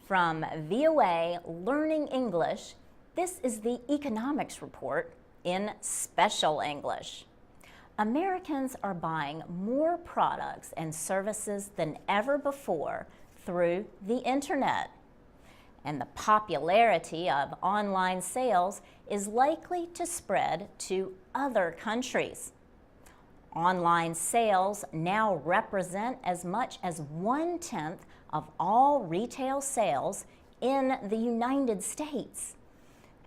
From VOA Learning English, this is the Economics Report in Special English. Americans are buying more products and services than ever before through the internet. And the popularity of online sales is likely to spread to other countries. Online sales now represent as much as 1/10 of all retail sales in the United States.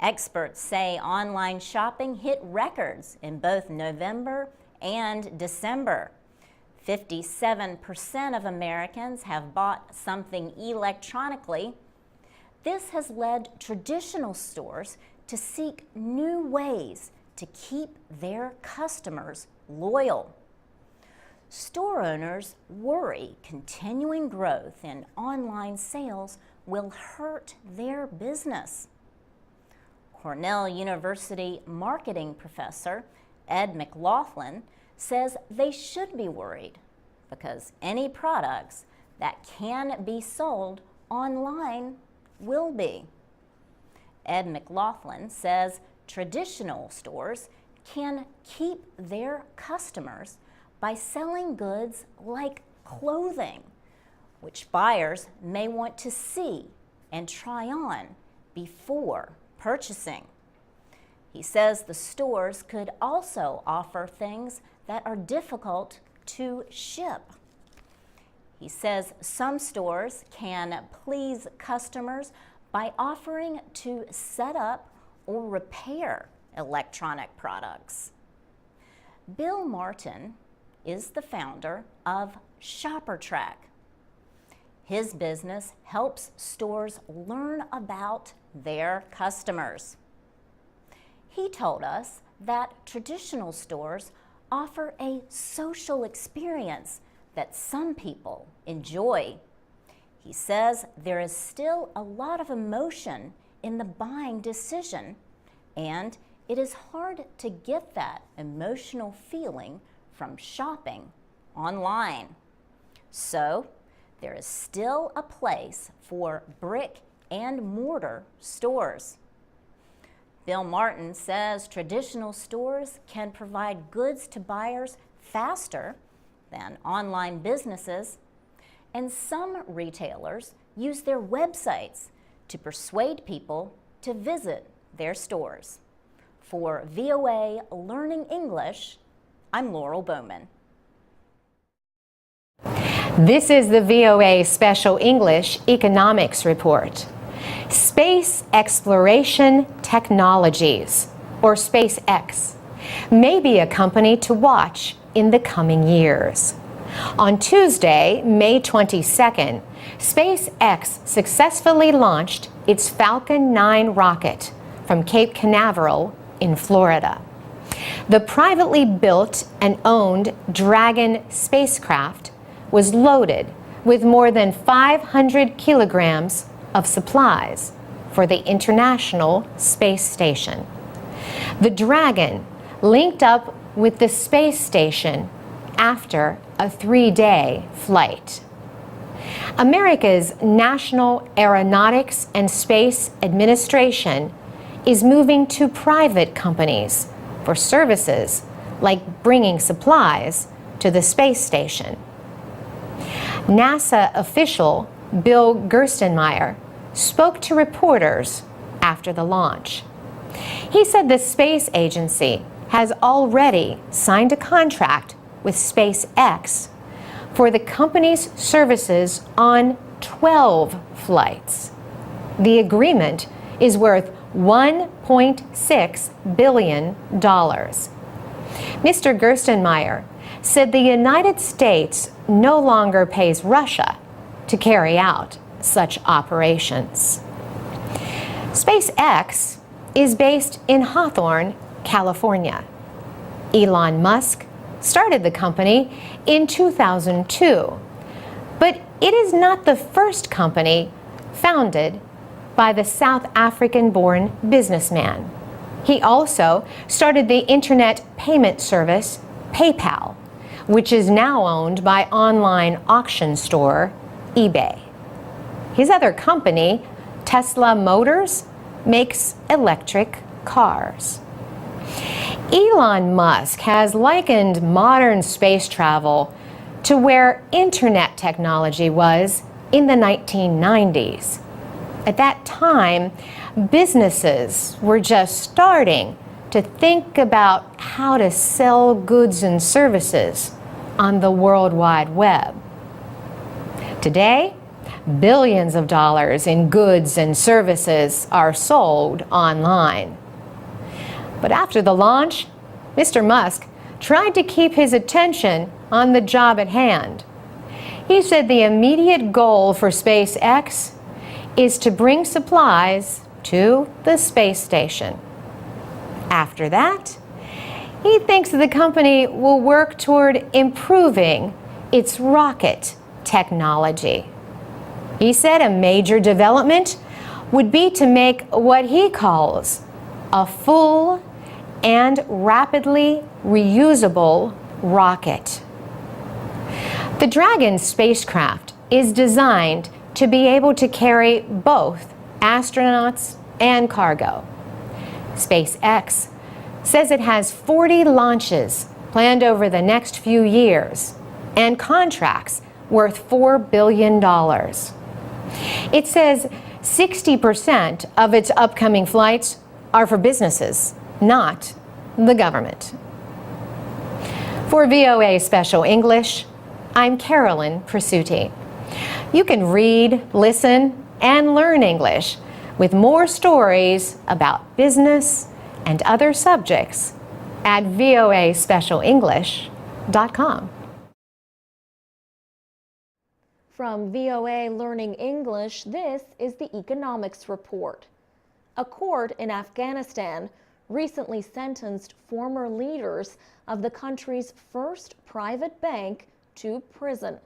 Experts say online shopping hit records in both November and December. 57% of Americans have bought something electronically. This has led traditional stores to seek new ways to keep their customers loyal. Store owners worry continuing growth in online sales will hurt their business. Cornell University marketing professor Ed McLaughlin says they should be worried because any products that can be sold online will be. Ed McLaughlin says traditional stores can keep their customers by selling goods like clothing, which buyers may want to see and try on before purchasing. He says the stores could also offer things that are difficult to ship. He says some stores can please customers by offering to set up or repair electronic products. Bill Martin is the founder of ShopperTrack. His business helps stores learn about their customers. He told us that traditional stores offer a social experience that some people enjoy. He says there is still a lot of emotion in the buying decision, and it is hard to get that emotional feeling from shopping online. So there is still a place for brick and mortar stores. Bill Martin says traditional stores can provide goods to buyers faster than online businesses, and some retailers use their websites to persuade people to visit their stores. For VOA Learning English, I'm Laurel Bowman. This is the VOA Special English Economics Report. Space Exploration Technologies, or SpaceX, may be a company to watch in the coming years. On Tuesday, May 22nd, SpaceX successfully launched its Falcon 9 rocket from Cape Canaveral in Florida. The privately built and owned Dragon spacecraft was loaded with more than 500 kilograms of supplies for the International Space Station. The Dragon linked up with the space station after a 3-day flight. America's National Aeronautics and Space Administration is moving to private companies for services like bringing supplies to the space station. NASA official Bill Gerstenmaier spoke to reporters after the launch. He said the space agency has already signed a contract with SpaceX for the company's services on 12 flights. The agreement is worth $1.6 billion. Mr. Gerstenmaier said the United States no longer pays Russia to carry out such operations. SpaceX is based in Hawthorne, California. Elon Musk started the company in 2002, but it is not the first company founded by the South African-born businessman. He also started the internet payment service PayPal, which is now owned by online auction store eBay. His other company, Tesla Motors, makes electric cars. Elon Musk has likened modern space travel to where internet technology was in the 1990s. At that time, businesses were just starting to think about how to sell goods and services on the World Wide Web. Today, billions of dollars in goods and services are sold online. But after the launch, Mr. Musk tried to keep his attention on the job at hand. He said the immediate goal for SpaceX is to bring supplies to the space station. After that, he thinks the company will work toward improving its rocket technology. He said a major development would be to make what he calls a full and rapidly reusable rocket. The Dragon spacecraft is designed to be able to carry both astronauts and cargo. SpaceX says it has 40 launches planned over the next few years and contracts worth $4 billion. It says 60% of its upcoming flights are for businesses, not the government. For VOA Special English, I'm Carolyn Presutti. You can read, listen, and learn English with more stories about business and other subjects at voaspecialenglish.com. From VOA Learning English, this is the Economics Report. A court in Afghanistan recently sentenced former leaders of the country's first private bank to prison.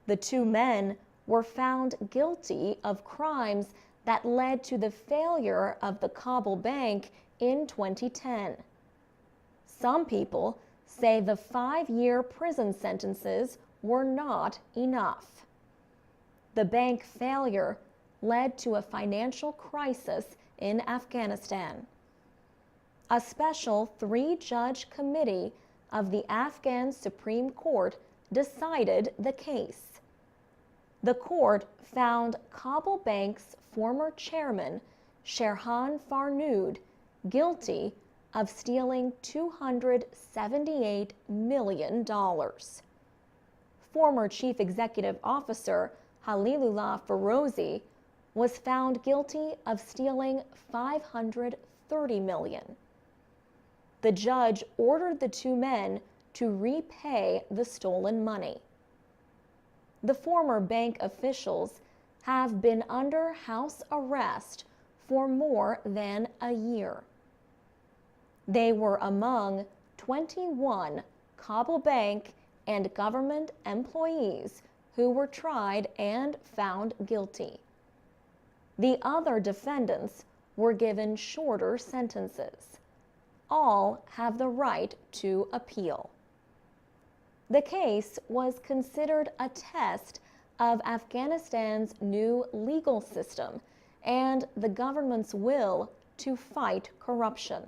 The two men were found guilty of crimes that led to the failure of the Kabul bank in 2010. Some people say the 5-year prison sentences were not enough. The bank failure led to a financial crisis in Afghanistan. A special 3-judge committee of the Afghan Supreme Court decided the case. The court found Kabul Bank's former chairman, Sherhan Farnood, guilty of stealing $278 million. Former Chief Executive Officer Halilullah Ferozi was found guilty of stealing $530 million. The judge ordered the two men to repay the stolen money. The former bank officials have been under house arrest for more than a year. They were among 21 Kabul Bank and government employees who were tried and found guilty. The other defendants were given shorter sentences. All have the right to appeal. The case was considered a test of Afghanistan's new legal system and the government's will to fight corruption.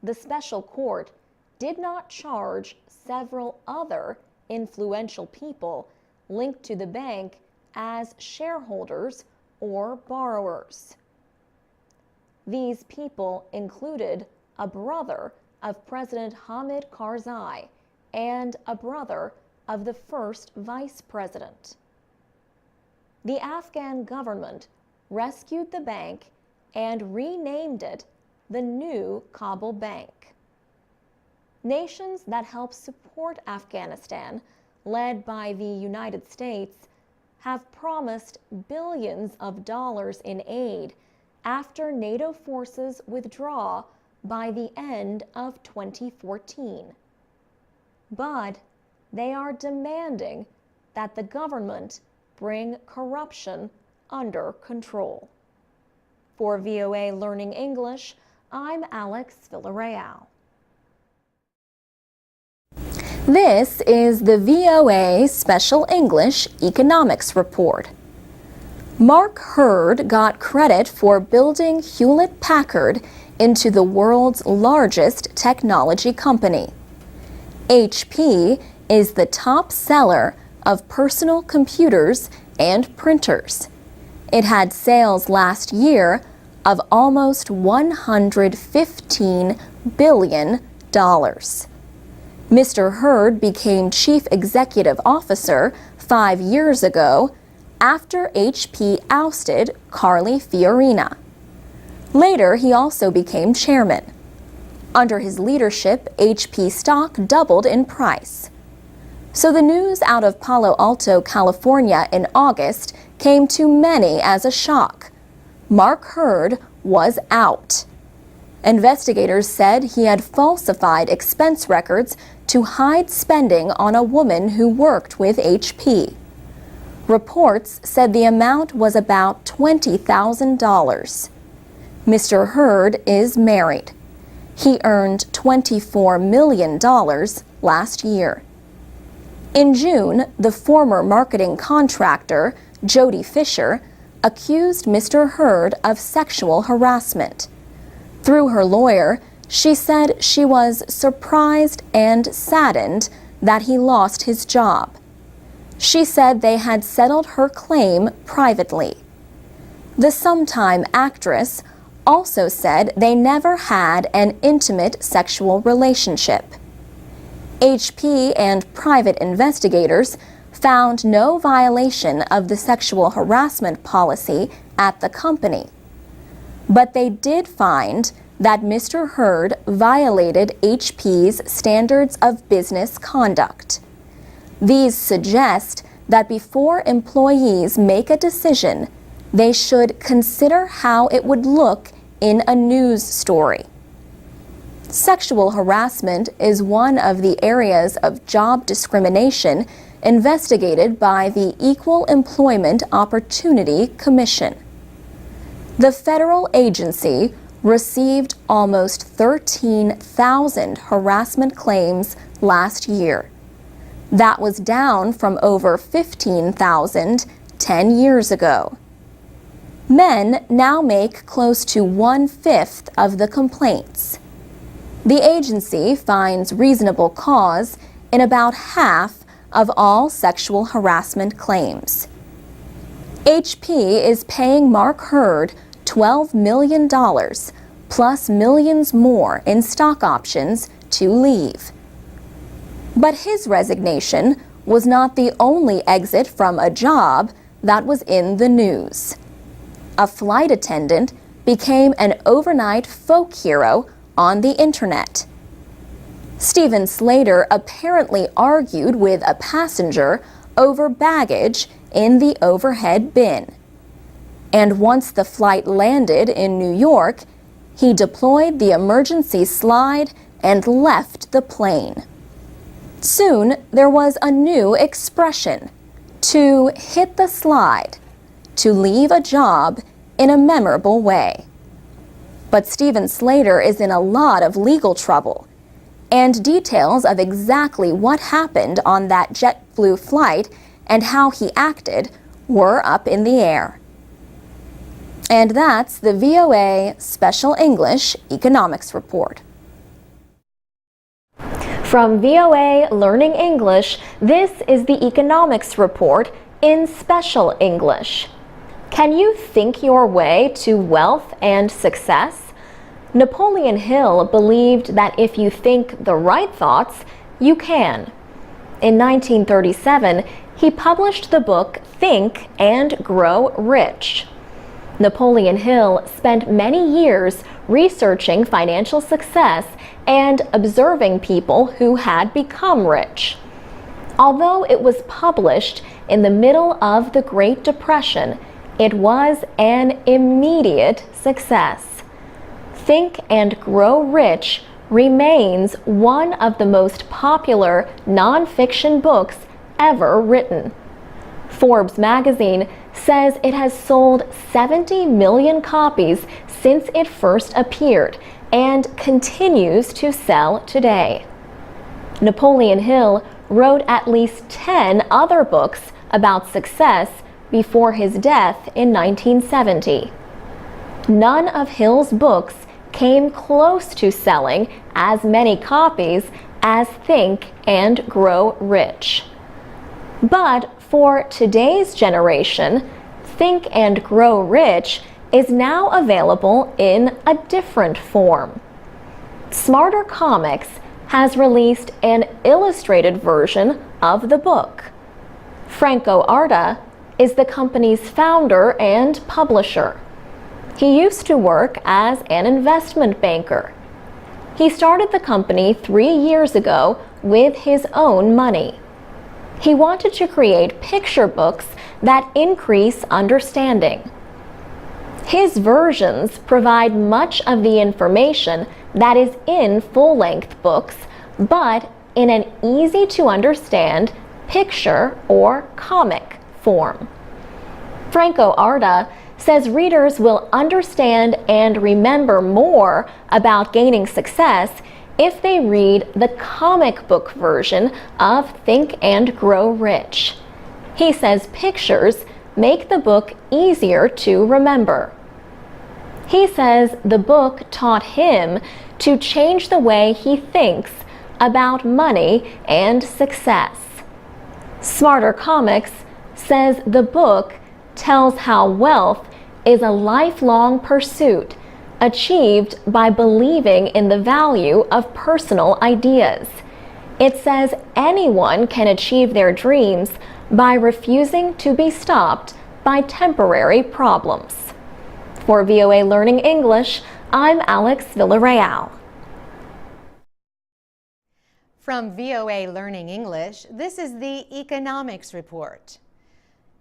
The special court did not charge several other influential people linked to the bank as shareholders or borrowers. These people included a brother of President Hamid Karzai and a brother of the first vice president. The Afghan government rescued the bank and renamed it the new Kabul Bank. Nations that help support Afghanistan, led by the United States, have promised billions of dollars in aid after NATO forces withdraw by the end of 2014. But they are demanding that the government bring corruption under control. For VOA Learning English, I'm Alex Villarreal. This is the VOA Special English Economics Report. Mark Hurd got credit for building Hewlett-Packard into the world's largest technology company. HP is the top seller of personal computers and printers. It had sales last year of almost $115 billion. Mr. Hurd became Chief Executive Officer 5 years ago after HP ousted Carly Fiorina. Later, he also became chairman. Under his leadership, HP stock doubled in price. So the news out of Palo Alto, California in August came to many as a shock. Mark Hurd was out. Investigators said he had falsified expense records to hide spending on a woman who worked with HP. Reports said the amount was about $20,000. Mr. Hurd is married. He earned $24 million last year. In June, the former marketing contractor, Jody Fisher, accused Mr. Hurd of sexual harassment. Through her lawyer, she said she was surprised and saddened that he lost his job. She said they had settled her claim privately. The sometime actress also said they never had an intimate sexual relationship. HP and private investigators found no violation of the sexual harassment policy at the company. But they did find that Mr. Hurd violated HP's standards of business conduct. These suggest that before employees make a decision, they should consider how it would look in a news story. Sexual harassment is one of the areas of job discrimination investigated by the Equal Employment Opportunity Commission. The federal agency received almost 13,000 harassment claims last year. That was down from over 15,000 10 years ago. Men now make close to 1/5 of the complaints. The agency finds reasonable cause in about half of all sexual harassment claims. HP is paying Mark Hurd $12 million plus millions more in stock options to leave. But his resignation was not the only exit from a job that was in the news. A flight attendant became an overnight folk hero on the internet. Stephen Slater apparently argued with a passenger over baggage in the overhead bin. And once the flight landed in New York, he deployed the emergency slide and left the plane. Soon, there was a new expression: to hit the slide, to leave a job in a memorable way. But Stephen Slater is in a lot of legal trouble, and details of exactly what happened on that JetBlue flight and how he acted were up in the air. And that's the VOA Special English Economics Report. From VOA Learning English, this is the Economics Report in Special English. Can you think your way to wealth and success? Napoleon Hill believed that if you think the right thoughts, you can. In 1937, he published the book Think and Grow Rich. Napoleon Hill spent many years researching financial success and observing people who had become rich. Although it was published in the middle of the Great Depression, it was an immediate success. Think and Grow Rich remains one of the most popular nonfiction books ever written. Forbes magazine says it has sold 70 million copies since it first appeared and continues to sell today. Napoleon Hill wrote at least 10 other books about success before his death in 1970. None of Hill's books came close to selling as many copies as Think and Grow Rich. But for today's generation, Think and Grow Rich is now available in a different form. Smarter Comics has released an illustrated version of the book. Franco Arda is the company's founder and publisher. He used to work as an investment banker. He started the company 3 years ago with his own money. He wanted to create picture books that increase understanding. His versions provide much of the information that is in full-length books, but in an easy-to-understand picture or comic form. Franco Arda says readers will understand and remember more about gaining success if they read the comic book version of Think and Grow Rich. He says pictures make the book easier to remember. He says the book taught him to change the way he thinks about money and success. Smarter Comics says the book tells how wealth is a lifelong pursuit achieved by believing in the value of personal ideas. It says anyone can achieve their dreams by refusing to be stopped by temporary problems. For VOA Learning English, I'm Alex Villarreal. From VOA Learning English, this is the Economics Report.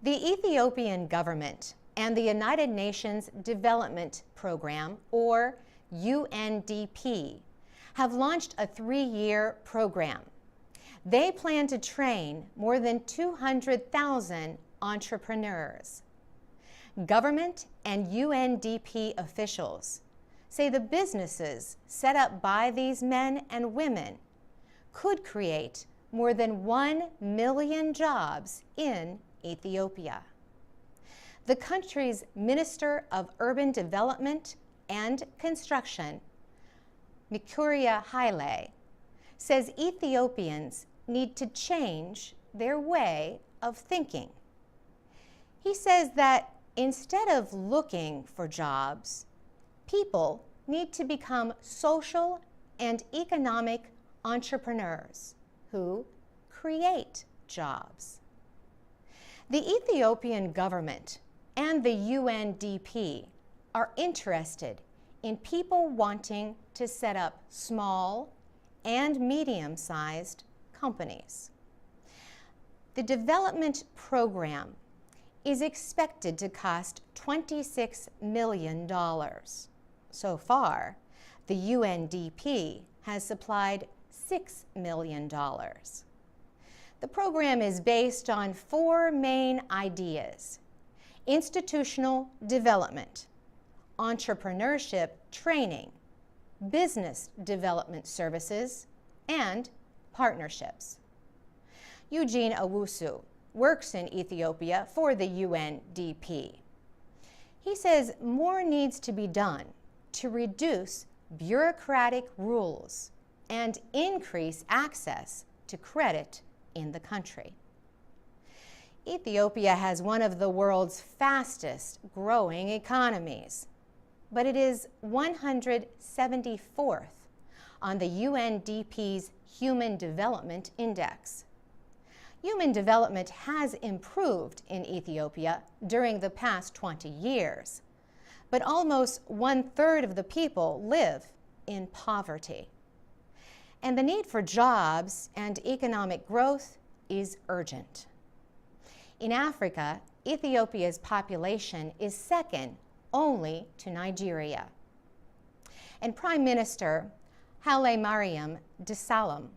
The Ethiopian government and the United Nations Development Program, or UNDP, have launched a 3-year program. They plan to train more than 200,000 entrepreneurs. Government and UNDP officials say the businesses set up by these men and women could create more than 1 million jobs in Ethiopia. The country's Minister of Urban Development and Construction, Mikuria Haile, says Ethiopians need to change their way of thinking. He says that instead of looking for jobs, people need to become social and economic entrepreneurs who create jobs. The Ethiopian government and the UNDP are interested in people wanting to set up small and medium-sized companies. The development program is expected to cost $26 million. So far, the UNDP has supplied $6 million. The program is based on 4 main ideas: institutional development, entrepreneurship training, business development services, and partnerships. Eugene Owusu works in Ethiopia for the UNDP. He says more needs to be done to reduce bureaucratic rules and increase access to credit in the country. Ethiopia has one of the world's fastest growing economies, but it is 174th on the UNDP's Human Development Index. Human development has improved in Ethiopia during the past 20 years, but almost 1/3 of the people live in poverty. And the need for jobs and economic growth is urgent. In Africa, Ethiopia's population is second only to Nigeria. And Prime Minister Haile Mariam Desalegn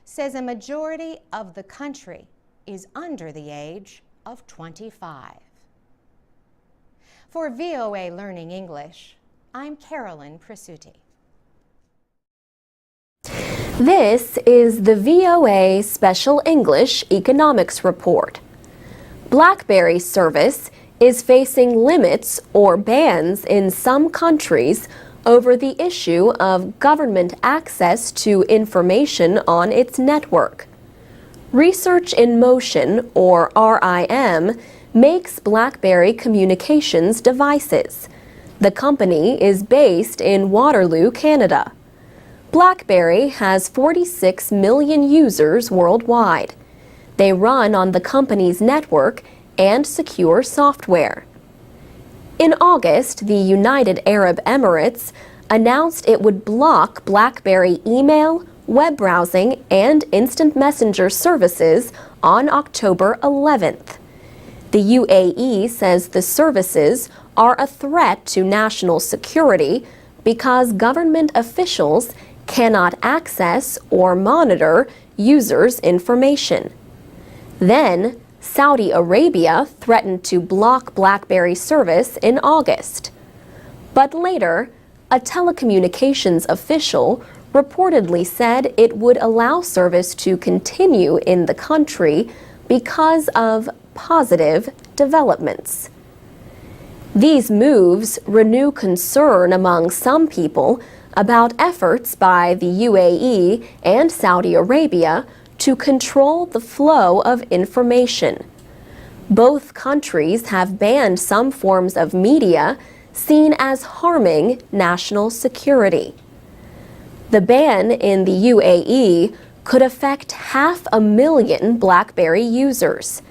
says a majority of the country is under the age of 25. For VOA Learning English, I'm Carolyn Presutti. This is the VOA Special English Economics Report. BlackBerry service is facing limits or bans in some countries over the issue of government access to information on its network. Research in Motion, or RIM, makes BlackBerry communications devices. The company is based in Waterloo, Canada. BlackBerry has 46 million users worldwide. They run on the company's network and secure software. In August, the United Arab Emirates announced it would block BlackBerry email, web browsing, and instant messenger services on October 11th. The UAE says the services are a threat to national security because government officials cannot access or monitor users' information. Then, Saudi Arabia threatened to block BlackBerry service in August. But later, a telecommunications official reportedly said it would allow service to continue in the country because of positive developments. These moves renew concern among some people about efforts by the UAE and Saudi Arabia to control the flow of information. Both countries have banned some forms of media seen as harming national security. The ban in the UAE could affect 500,000 BlackBerry users.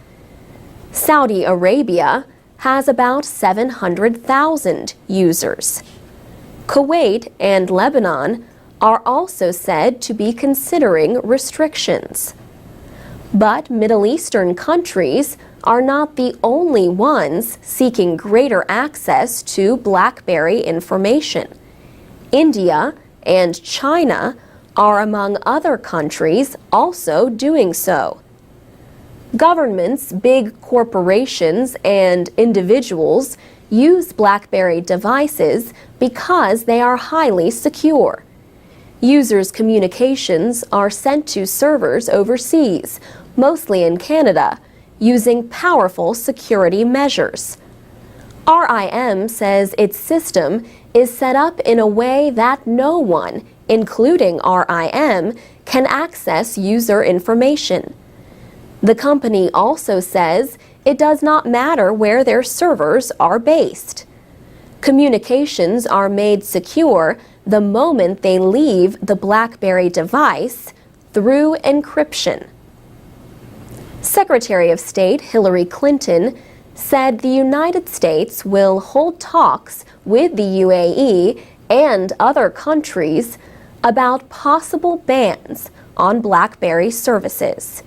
Saudi Arabia has about 700,000 users. Kuwait and Lebanon are also said to be considering restrictions. But Middle Eastern countries are not the only ones seeking greater access to BlackBerry information. India and China are among other countries also doing so. Governments, big corporations, and individuals use BlackBerry devices because they are highly secure. Users' communications are sent to servers overseas, mostly in Canada, using powerful security measures. RIM says its system is set up in a way that no one, including RIM, can access user information. The company also says it does not matter where their servers are based. Communications are made secure the moment they leave the BlackBerry device through encryption. Secretary of State Hillary Clinton said the United States will hold talks with the UAE and other countries about possible bans on BlackBerry services.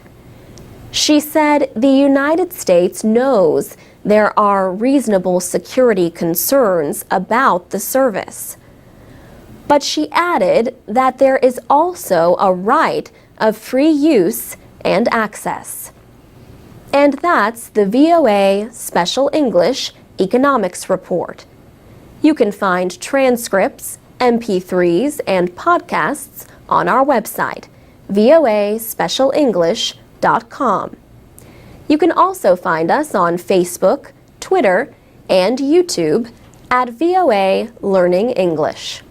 She said the United States knows there are reasonable security concerns about the service. But she added that there is also a right of free use and access. And that's the VOA Special English Economics Report. You can find transcripts, MP3s, and podcasts on our website, voaspecialenglish.com. You can also find us on Facebook, Twitter, and YouTube at VOA Learning English.